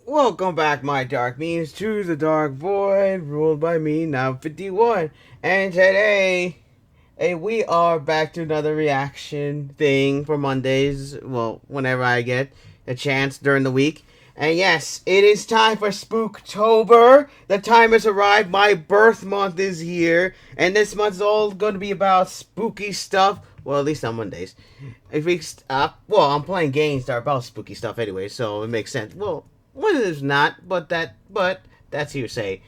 Welcome back, my dark means to the dark void, ruled by me, now 51. And today, we are back to another reaction thing for Mondays. Well, whenever I get a chance during the week. And yes, it is time for Spooktober. The time has arrived. My birth month is here. And this month is all going to be about spooky stuff. Well, at least on Mondays. If we, I'm playing games that are about spooky stuff anyway, so it makes sense. Well, it is not, but that's hearsay.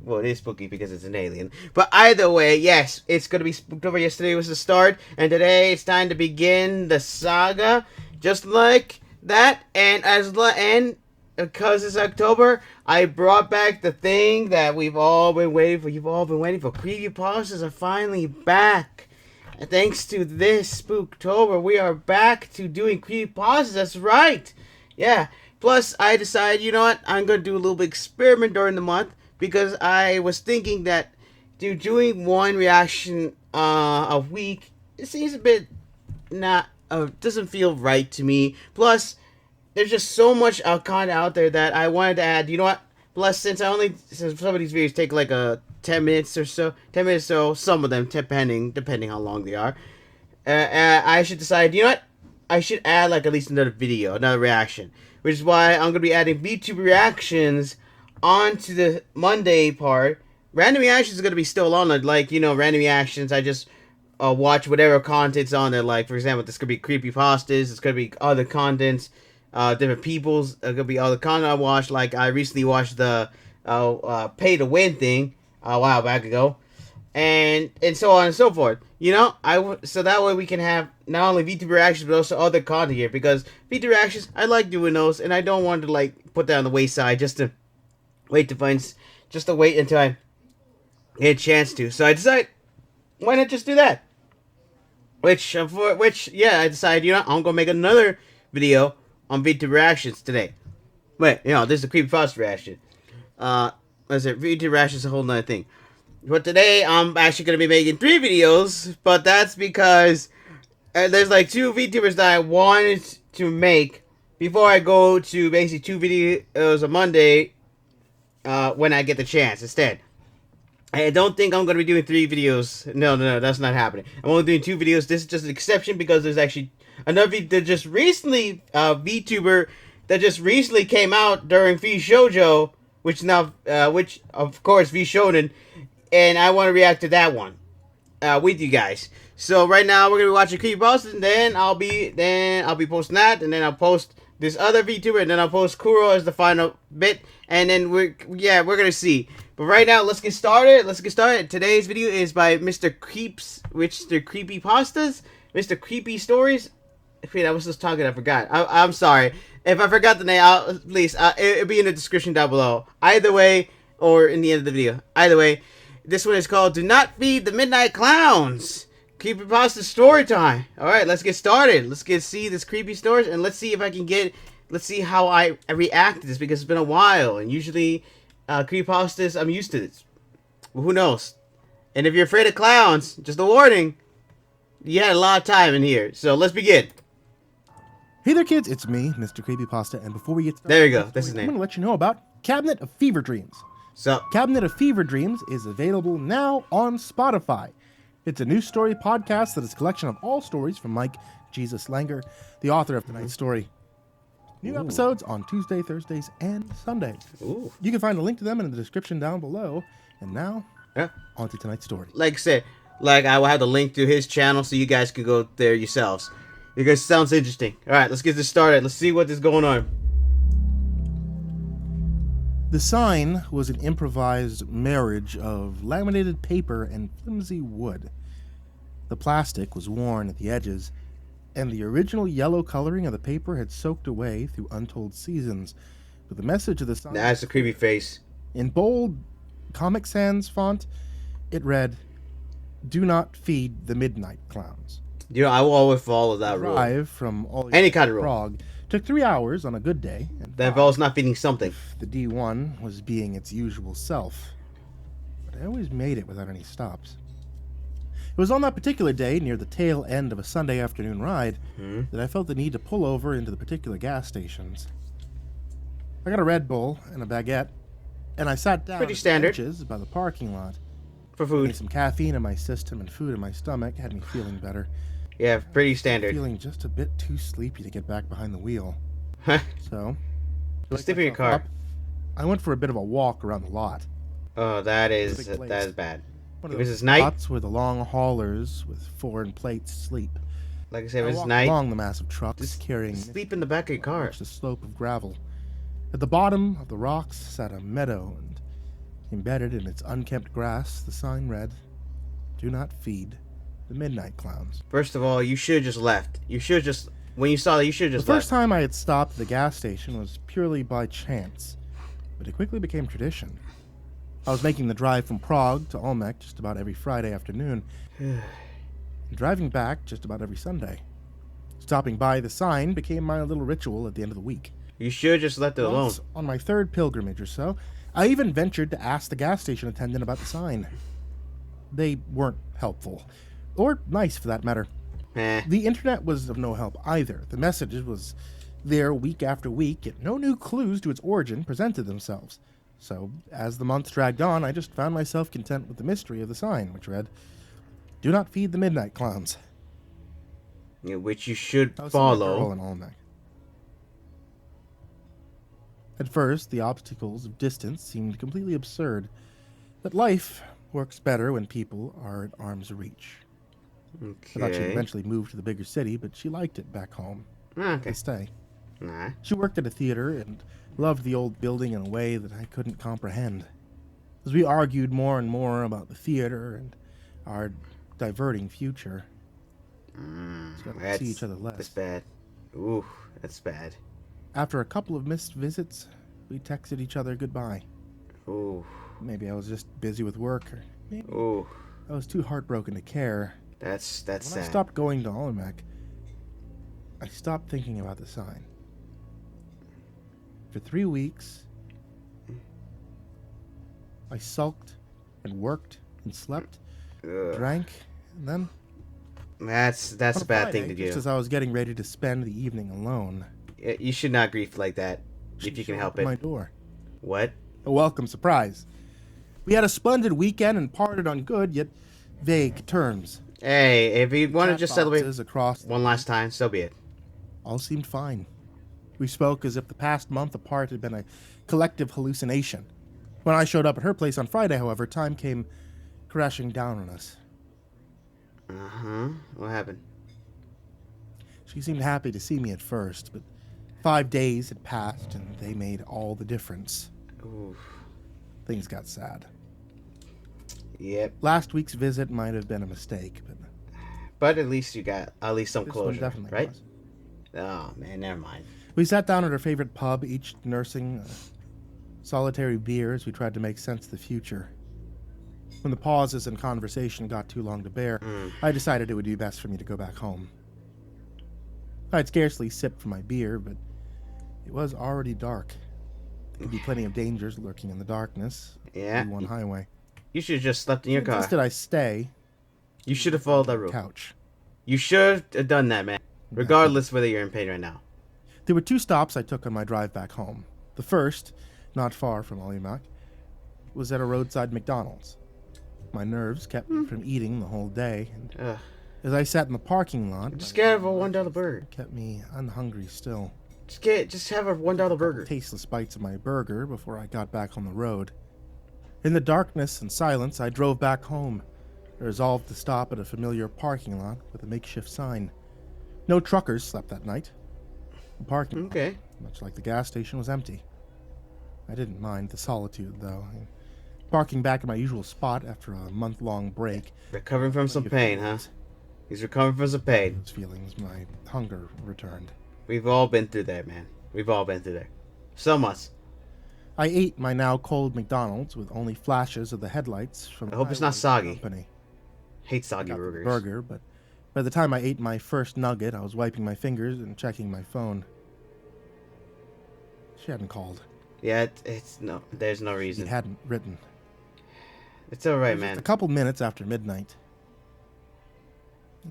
Well, it is spooky because it's an alien. But either way, yes, it's gonna be Spooktober. Yesterday was the start, and today it's time to begin the saga, just like that. And because it's October, I brought back the thing that we've all been waiting for. You've all been waiting for. Creepypastas are finally back. And thanks to this Spooktober, we are back to doing creepypastas. That's right. Yeah. Plus, I decided, you know what, I'm going to do a little bit experiment during the month because I was thinking that doing one reaction a week, it seems a bit not, doesn't feel right to me. Plus, there's just so much content out there that I wanted to add. You know what? Plus, since some of these videos take like 10 minutes or so, 10 minutes or so, some of them, depending how long they are, I should decide, you know what? I should add like at least another video, another reaction. Which is why I'm going to be adding VTuber reactions onto the Monday part. Random reactions is going to be still on it. Like, random reactions, I just watch whatever content's on there. Like, for example, this could be creepypastas. It's going to be other contents, different people's. It could be other content I watched. Like, I recently watched the pay to win thing a while back ago. And so on and so forth. So that way we can have not only VTuber reactions but also other content here, because VTuber reactions, I like doing those, and I don't want to like put that on the wayside just to wait until I get a chance to. So I decided, why not just do that? I decided, I'm gonna make another video on VTuber reactions today. Wait, this is a creepypasta reaction. VTuber reactions is a whole nother thing. But today, I'm actually going to be making 3 videos, but that's because there's like 2 VTubers that I wanted to make before I go to basically 2 videos a Monday when I get the chance instead. I don't think I'm going to be doing 3 videos. No, that's not happening. I'm only doing 2 videos. This is just an exception because there's actually another VTuber that just recently came out during V Shoujo, which of course V Shonen, and I want to react to that one with you guys. So right now we're gonna be watching creepypasta, and then I'll be posting that, and then I'll post this other VTuber, and then I'll post Kuro as the final bit, and then we're gonna see. But right now, let's get started. Today's video is by Mr. Creepypastas, Mr. Creepy Stories. Wait, I was just talking. I forgot. I'm sorry if I forgot the name. Please, it'll be in the description down below. Either way, or in the end of the video. Either way. This one is called Do Not Feed the Midnight Clowns. Creepypasta story time. Alright, let's get started. See this creepy stories, and let's see if I can let's see how I react to this, because it's been a while, and usually creepypastas, I'm used to this. Well, who knows? And if you're afraid of clowns, just a warning, you had a lot of time in here. So let's begin. Hey there, kids, it's me, Mr. Creepypasta, and before we get started, there you go, that's his name. I'm going to let you know about Cabinet of Fever Dreams. So, Cabinet of Fever Dreams is available now on Spotify. It's a new story podcast that is a collection of all stories from Mike Jesus Langer, the author of tonight's story. New episodes on Tuesday, Thursdays, and Sundays. Ooh. You can find a link to them in the description down below. And now, on to tonight's story. Like I said, I will have the link to his channel so you guys can go there yourselves. Because it sounds interesting. Alright, let's get this started. Let's see what is going on. The sign was an improvised marriage of laminated paper and flimsy wood. The plastic was worn at the edges, and the original yellow coloring of the paper had soaked away through untold seasons. But the message of the sign... That's a creepy face. In bold Comic Sans font, it read, "Do not feed the midnight clowns." I will always follow that rule. Drive from all any kind of rule. Prague took 3 hours on a good day. That involves not feeding something. The D1 was being its usual self, but I always made it without any stops. It was on that particular day, near the tail end of a Sunday afternoon ride, that I felt the need to pull over into the particular gas stations. I got a Red Bull and a baguette, and I sat down Pretty at the standard. benches by the parking lot. For Getting food. some caffeine in my system and food in my stomach had me feeling better. Yeah, pretty Still standard. feeling just a bit too sleepy to get back behind the wheel. So, to wake Sleep in your myself car. up, I went for a bit of a walk around the lot. Oh, that It's a is big that is place. bad. One If of it's those night, spots where the long haulers with foreign plates sleep. like I said, I if it's walked night, along the massive trucks just carrying sleep in the back of your car. watched the slope of gravel. At the bottom of the rocks sat a meadow, and embedded in its unkempt grass, the sign read, "Do not feed the midnight clowns." First of all, you should have just left. You should have just when you saw that, you should have The just first left. time I had stopped at the gas station was purely by chance, but it quickly became tradition. I was making the drive from Prague to Olmec just about every Friday afternoon, and driving back just about every Sunday. Stopping by the sign became my little ritual at the end of the week. You should have just left it alone. Once, on my third pilgrimage or so, I even ventured to ask the gas station attendant about the sign. They weren't helpful, or nice for that matter. The internet was of no help either. The message was there week after week, yet no new clues to its origin presented themselves. So, as the months dragged on, I just found myself content with the mystery of the sign, which read, "Do not feed the midnight clowns." Yeah, which you should I was seeing a girl follow. in Olmec. At first, the obstacles of distance seemed completely absurd, but life works better when people are at arm's reach. I thought she'd Okay. eventually move to the bigger city, but she liked it back home. Okay. To stay. Nah. She worked at a theater and loved the old building in a way that I couldn't comprehend. As we argued more and more about the theater and our diverting future, we got to see each other That's less. bad. Ooh, that's bad. After a couple of missed visits, we texted each other goodbye. Ooh. Maybe I was just busy with work, or maybe Ooh. I was too heartbroken to care. That's When I sad. stopped going to Olmec, I stopped thinking about the sign. For 3 weeks, I sulked and worked and slept, Ugh. drank, and then That's on a bad Friday, thing to just do. as I was getting ready to spend the evening alone, You should not grieve like that she if you can showed help up at my it. door. What? A welcome surprise. We had a splendid weekend and parted on good yet vague terms. Hey, if you want to Chat just celebrate boxes across one last time, so be it. all seemed fine. We spoke as if the past month apart had been a collective hallucination. When I showed up at her place on Friday, however, time came crashing down on us. Uh-huh. What happened? She seemed happy to see me at first, but 5 days had passed and they made all the difference. Ooh. Things got sad. Yep. Last week's visit might have been a mistake, but But at least you got some this one closure, definitely right? was. Oh man, never mind. We sat down at her favorite pub, each nursing a solitary beer as we tried to make sense of the future. When the pauses in conversation got too long to bear, I decided it would be best for me to go back home. I'd scarcely sipped from my beer, but it was already dark. There could be plenty of dangers lurking in the darkness. Yeah. One highway. You should have just slept in your car. Insisted I stay You should have followed that on the rule. couch. You should have done that, man. Regardless whether you're in pain right now. There were 2 stops I took on my drive back home. The first, not far from Olympic, was at a roadside McDonald's. My nerves kept me from eating the whole day, and Ugh. as I sat in the parking lot, Just get a $1 burger. it kept me unhungry still. Just have a $1 burger. Tasteless bites of my burger before I got back on the road. In the darkness and silence, I drove back home, resolved to stop at a familiar parking lot with a makeshift sign. No truckers slept that night. The parking lot, Okay. much like the gas station, was empty. I didn't mind the solitude, though. Parking back at my usual spot after a month-long break. Recovering from some pain, huh? He's recovering from some pain. Those feelings, my hunger returned. We've all been through that, man. We've all been through there. Some us. I ate my now cold McDonald's with only flashes of the headlights from I hope it's not highway soggy. company. Hate soggy Got the burgers. burger, but by the time I ate my first nugget, I was wiping my fingers and checking my phone. She hadn't called. Yeah, it's no. There's no She reason. hadn't written. It's all right, It was man. just a couple minutes after midnight.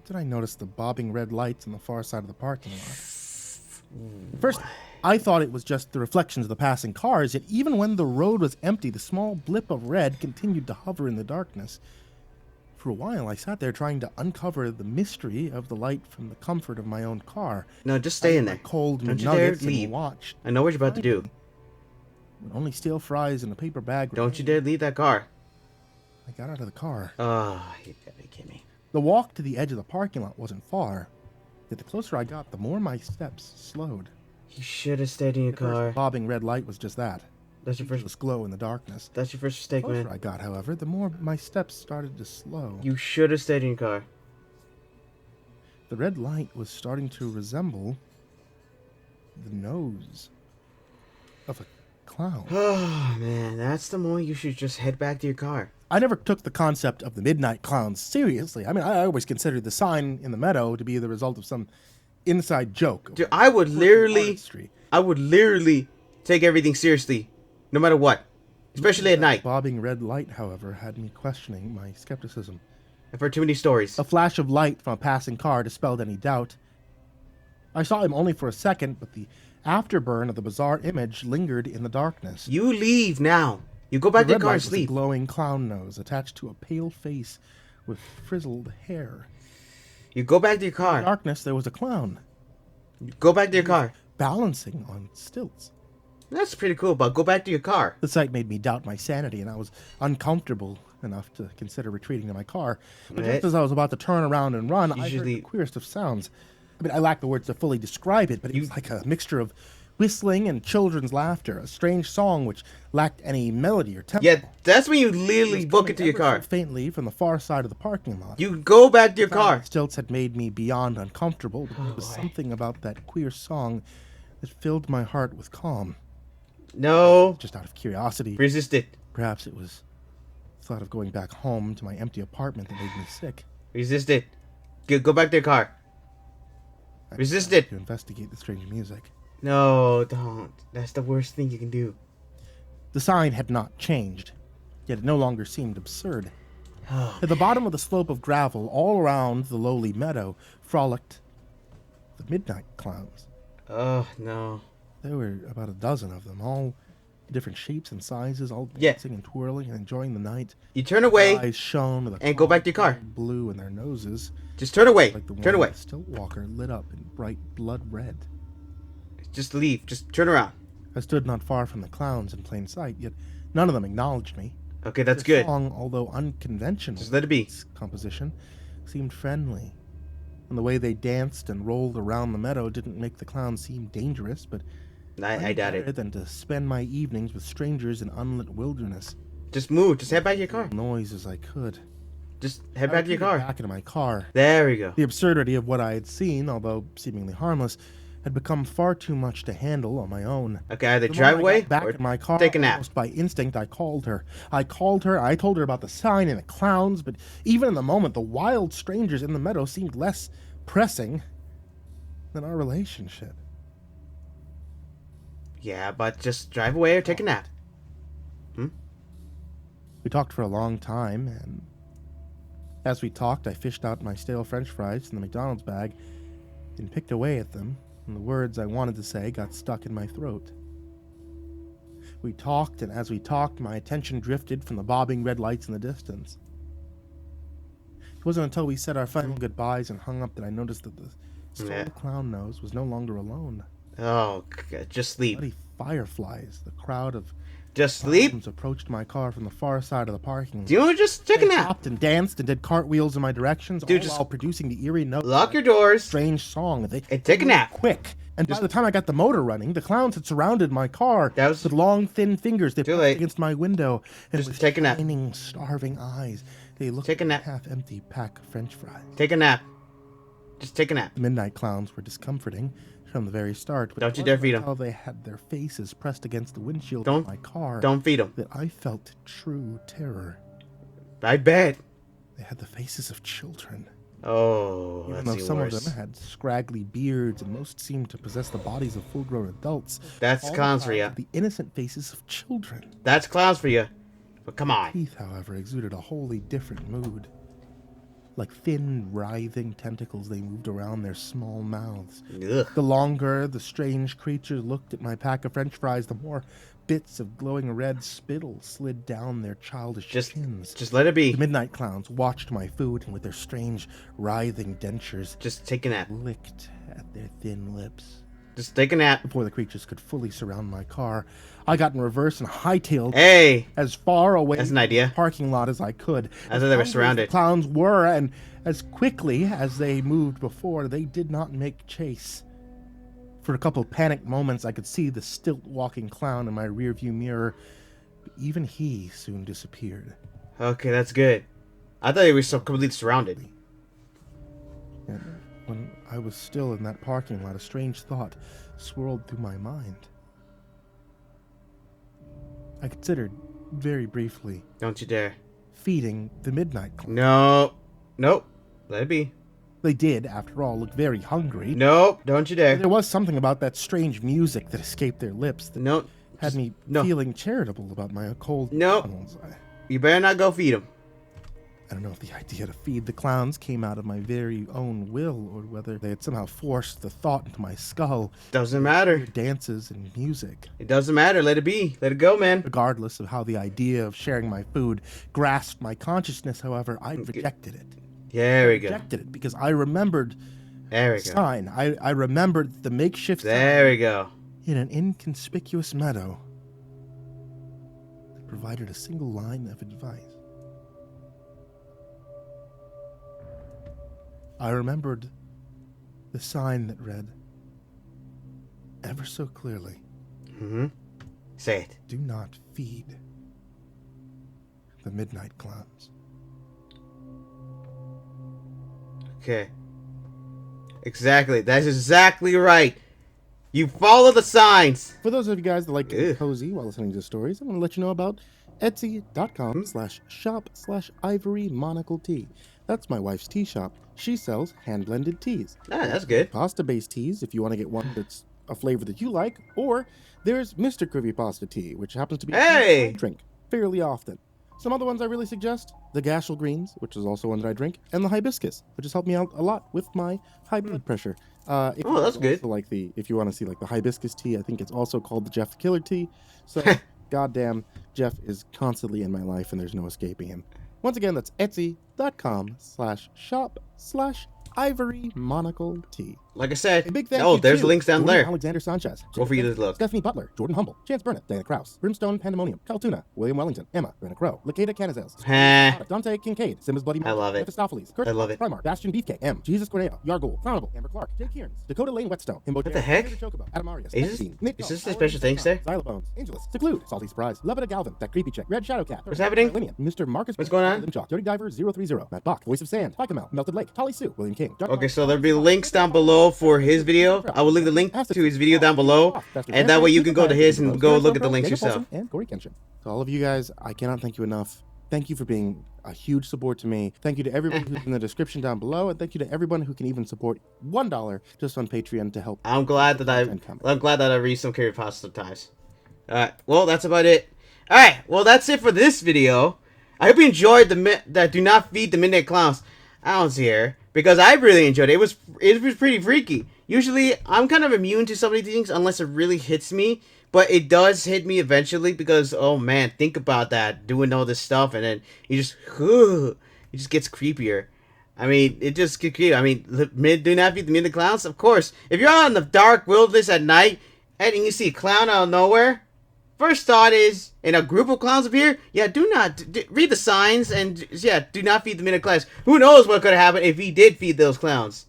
Then I noticed the bobbing red lights on the far side of the parking lot. First, I thought it was just the reflections of the passing cars, yet even when the road was empty, the small blip of red continued to hover in the darkness. For a while, I sat there trying to uncover the mystery of the light from the comfort of my own car. No, just stay in I there. cold Don't you dare McNuggets leave. and watched. I know what you're about to do. Only stale fries in a paper bag. Don't you dare leave that car. I got out of the car. Oh, you gotta be kidding me. The walk to the edge of the parking lot wasn't far, yet the closer I got, the more my steps slowed. You should have stayed in your The first car. bobbing red light was just that. That's your first. This glow in the darkness. That's your first The mistake, closer man. I got, however, the more my steps started to slow. You should have stayed in your car. The red light was starting to resemble the nose of a clown. Oh man, that's the moment you should just head back to your car. I never took the concept of the midnight clowns seriously. I mean, I always considered the sign in the meadow to be the result of some inside joke. Dude, I would literally take everything seriously, no matter what, especially at night. Bobbing red light, however, had me questioning my skepticism. I've heard too many stories. A flash of light from a passing car dispelled any doubt. I saw him only for a second, but the afterburn of the bizarre image lingered in the darkness. You leave now. You go back to The your red car light and was a sleep. glowing clown nose attached to a pale face with frizzled hair. You go back to your In car. the darkness, there was a clown, You go back to your car. balancing on stilts. That's pretty cool, but go back to your car. The sight made me doubt my sanity, and I was uncomfortable enough to consider retreating to my car. But Right. just as I was about to turn around and run, I heard Usually- the queerest of sounds. I mean, I lack the words to fully describe it, but it was like a mixture of whistling and children's laughter, a strange song which lacked any melody or tempo. Yeah, that's when you It literally was book coming it to your ever so car. faintly from the far side of the parking lot. You go back to your The sound car. of stilts had made me beyond uncomfortable, but there was boy. something about that queer song that filled my heart with calm. No. Just out of curiosity, Resist it. perhaps it was the thought of going back home to my empty apartment that made me sick. Resist it. Go back to your car. I Resist decided it. to investigate the strange music. No, don't. That's the worst thing you can do. The sign had not changed, yet it no longer seemed absurd. Oh, At the bottom of the slope of gravel, all around the lowly meadow, frolicked the midnight clowns. oh no. There were about a dozen of them, all different shapes and sizes, all Yeah. dancing and twirling and enjoying the night. You turn Their away eyes shone with a and go back to your car. blue in their noses, Just turn away. like the Turn one away. of Stilt Walker lit up in bright blood red. Just leave. Just turn around. I stood not far from the clowns in plain sight, yet none of them acknowledged me. Okay, that's Their good. song, although unconventional, Just let it be. its composition seemed friendly, and the way they danced and rolled around the meadow didn't make the clowns seem dangerous, but I doubt better it. than to spend my evenings with strangers in unlit wilderness. Just move. Just head back to your car. Noise as I could. Just head I back to your retreated car. Back into my car. There we go. The absurdity of what I had seen, although seemingly harmless, had become far too much to handle on my own. Okay, either The drive moment I away got back or in my car, take a nap. almost by instinct, I called her. I told her about the sign and the clowns, but even in the moment, the wild strangers in the meadow seemed less pressing than our relationship. Yeah, but just drive away or take a nap. We talked for a long time, and as we talked, I fished out my stale French fries from the McDonald's bag and picked away at them, and the words I wanted to say got stuck in my throat. We talked, and as we talked, my attention drifted from the bobbing red lights in the distance. It wasn't until we said our final goodbyes and hung up that I noticed that the Yeah. clown nose was no longer alone. Oh, just sleep. Bloody fireflies, the crowd of Just sleep. clowns approached my car from the far side of the parking lot. Do you want to just take a They nap? hopped and danced and did cartwheels in my directions, Dude, all just while producing the eerie note. Lock your doors Strange song. They and take a nap. quick. And by the time I got the motor running, the clowns had surrounded my car That was- with long, thin fingers. They Too pressed late. against my window, and Just with take a nap. shining, starving eyes, they looked Take a at nap. the half-empty pack of French fries. Take a nap. Just take a nap. The midnight clowns were discomforting from the very start. But Don't it you dare wasn't feed 'em. until they had their faces pressed against the windshield Don't- of my car Don't feed them. that I felt true terror. I bet. They had the faces of children. Oh, Even that's though even some worse. of them had scraggly beards and most seemed to possess the bodies of full-grown adults. That's all clowns for had you. The innocent faces of children. That's clowns for you. But come on. Teeth, however, exuded a wholly different mood. Like thin, writhing tentacles, they moved around their small mouths. Ugh. The longer the strange creature looked at my pack of French fries, the more bits of glowing red spittle slid down their childish chins. Just let it be. The midnight clowns watched my food and with their strange, writhing dentures, Just take a nap. licked at their thin lips. Just take a nap. Before the creatures could fully surround my car, I got in reverse and hightailed Hey, as far away that's an from idea. the parking lot as I could. I thought they were surrounded. The clowns were, and as quickly as they moved before, they did not make chase. For a couple panicked moments, I could see the stilt-walking clown in my rearview mirror, but even he soon disappeared. Okay, that's good. I thought they were so completely surrounded. And when I was still in that parking lot, a strange thought swirled through my mind. I considered, very briefly, Don't you dare. feeding the midnight clown. No. Nope. Let it be. They did, after all, look very hungry. Nope. Don't you dare. There was something about that strange music that escaped their lips that No. had me no. feeling charitable about my cold No. animals. You better not go feed them. I don't know if the idea to feed the clowns came out of my very own will, or whether they had somehow forced the thought into my skull. Doesn't matter. Their dances and music. It doesn't matter. Let it be. Let it go, man. Regardless of how the idea of sharing my food grasped my consciousness, however, I rejected it. There we go. Rejected it because I remembered There we the go. sign. I remembered the makeshift There we go. sign in an inconspicuous meadow that provided a single line of advice. I remembered the sign that read, ever so clearly, Mm-hmm. Say it. do not feed the midnight clowns. Okay. Exactly. That's exactly right. You follow the signs. For those of you guys that like getting Ugh. cozy while listening to stories, I want to let you know about Etsy.com/shop/ivory-monocle-tea. That's my wife's tea shop. She sells hand-blended teas. Ah, that's good. Pasta-based teas, if you want to get one that's a flavor that you like, or there's Mr. CreepyPasta tea, which happens to be a tea Hey! I drink fairly often. Some other ones I really suggest, the Gashel Greens, which is also one that I drink, and the Hibiscus, which has helped me out a lot with my high blood pressure. If Oh, that's you good. also like if you want to see like the Hibiscus tea, I think it's also called the Jeff the Killer tea. So, goddamn, Jeff is constantly in my life and there's no escaping him. Once again, that's Etsy.com/shop/ivory-monocle-tea. Like I said. A big thank Oh, you there's to the links down Jordan there. Alexander Sanchez, Go for you to look. Stephanie Butler, Jordan Humble, Chance Burnett, Diana Krause, Brimstone Pandemonium, Cal Tuna, William Wellington, Emma, Brenna Crow, Lakeda Canizales, Heh. Dante Kincaid, Simmons Bloody I love it. Mephistopheles, Kurt I love it. Primark, Bastion Beefcake, M, Jesus Corneo, Yargul, Frownable, Amber Clark, Jay Kearns, Dakota Lane Whetstone, Himbo What the heck? Chocobo, Adamarius, Is this- Epstein, Nick is Dog, this the Howard, special things there? Xylobones, Angelus, Seclude, Salty Surprise, Levita Galvin, That Creepy Chick, Red Shadow Cat, What's happening? Linian, Mr. Marcus, What's going on? Limchalk, Dirty Diver 030, Matt Bach, Voice of Sand, Picamel, Melted Lake, Tolly Sue, William King. Okay, so there'll be links down below for his video. I will leave the link to his video down below, and that way you can go to his and go look at the links yourself. And Corey Kenshin. To all of you guys, I cannot thank you enough. Thank you for being a huge support to me. Thank you to everyone who's in the description down below, and thank you to everyone who can even support $1 just on Patreon to help. I'm glad that I read some CreepyPasta sometimes. Alright, well, that's about it. Alright, well, that's it for this video. I hope you enjoyed that Do Not Feed the Midnight Clowns. I don't see here, because I really enjoyed it. It was pretty freaky. Usually, I'm kind of immune to some of these things unless it really hits me. But it does hit me eventually because, oh man, think about that. Doing all this stuff and then it just gets creepier. I mean, it just gets creepy. I mean, Do Not Feed the Midnight Clowns? Of course. If you're out in the dark wilderness at night and you see a clown out of nowhere, first thought is, in a group of clowns appear, yeah, read the signs and, yeah, do not feed the Midnight Clowns. Who knows what could have happened if he did feed those clowns.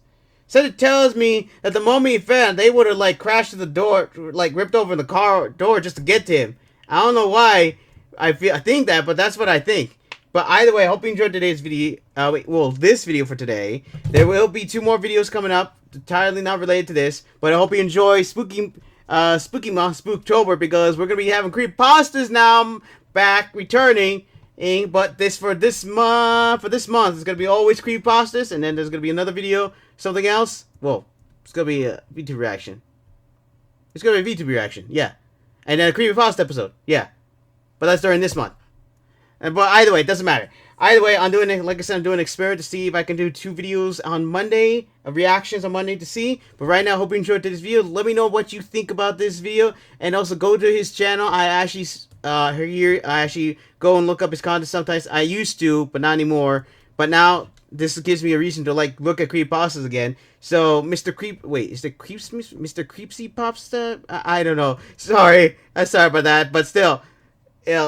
So it tells me that the moment he fed, they would have, like, crashed through the door, like, ripped open the car door just to get to him. I don't know why I think that, but that's what I think. But either way, I hope you enjoyed today's video. This video for today. There will be 2 more videos coming up, entirely not related to this. But I hope you enjoy Spooky Month, Spooktober, because we're gonna be having creepypastas now back returning. But for this month, it's gonna be always creepypastas, and then there's gonna be another video, something else. Well, it's gonna be a VTuber reaction. It's gonna be a VTuber reaction, yeah, and then a creepypasta episode, yeah. But that's during this month. But either way, it doesn't matter. Either way, I'm doing it. Like I said, I'm doing an experiment to see if I can do 2 videos on Monday, reactions on Monday to see. But right now, hope you enjoyed this video. Let me know what you think about this video, and also go to his channel. I actually go and look up his content sometimes. I used to, but not anymore. But now this gives me a reason to like look at creepypastas again. So is it Mr. CreepyPasta? I don't know. Sorry about that. But still. Yeah,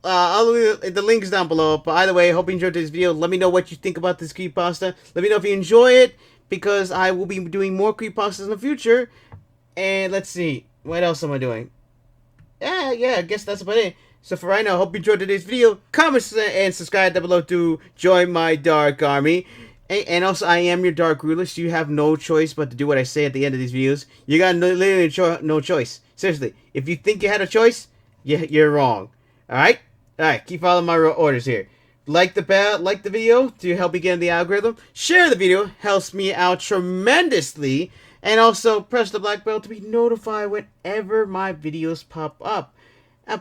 I'll leave the links down below. But either way, hope you enjoyed this video. Let me know what you think about this creepypasta. Let me know if you enjoy it, because I will be doing more creepypastas in the future. And let's see, what else am I doing? Yeah, I guess that's about it. So for right now, I hope you enjoyed today's video. Comment and subscribe down below to join my dark army. And also, I am your dark ruler, so you have no choice but to do what I say at the end of these videos. You got literally no choice. Seriously, if you think you had a choice, you're wrong. Alright? Alright, keep following my orders here. Like the video to help me get in the algorithm. Share the video, helps me out tremendously. And also press the black bell to be notified whenever my videos pop up.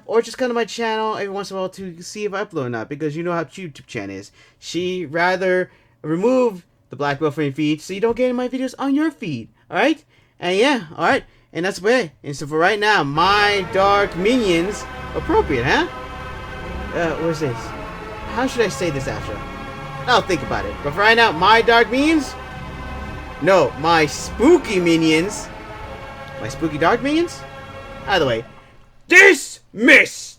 Or just come to my channel every once in a while to see if I upload or not, because you know how YouTube channel is. She rather remove the black bell from your feed so you don't get my videos on your feed. Alright? And yeah, alright. And that's about it. And so for right now, my dark minions, appropriate, huh? What's this? How should I say this after? I'll think about it. But for right now, my dark minions? No, my spooky minions. My spooky dark minions? Either way, dismissed!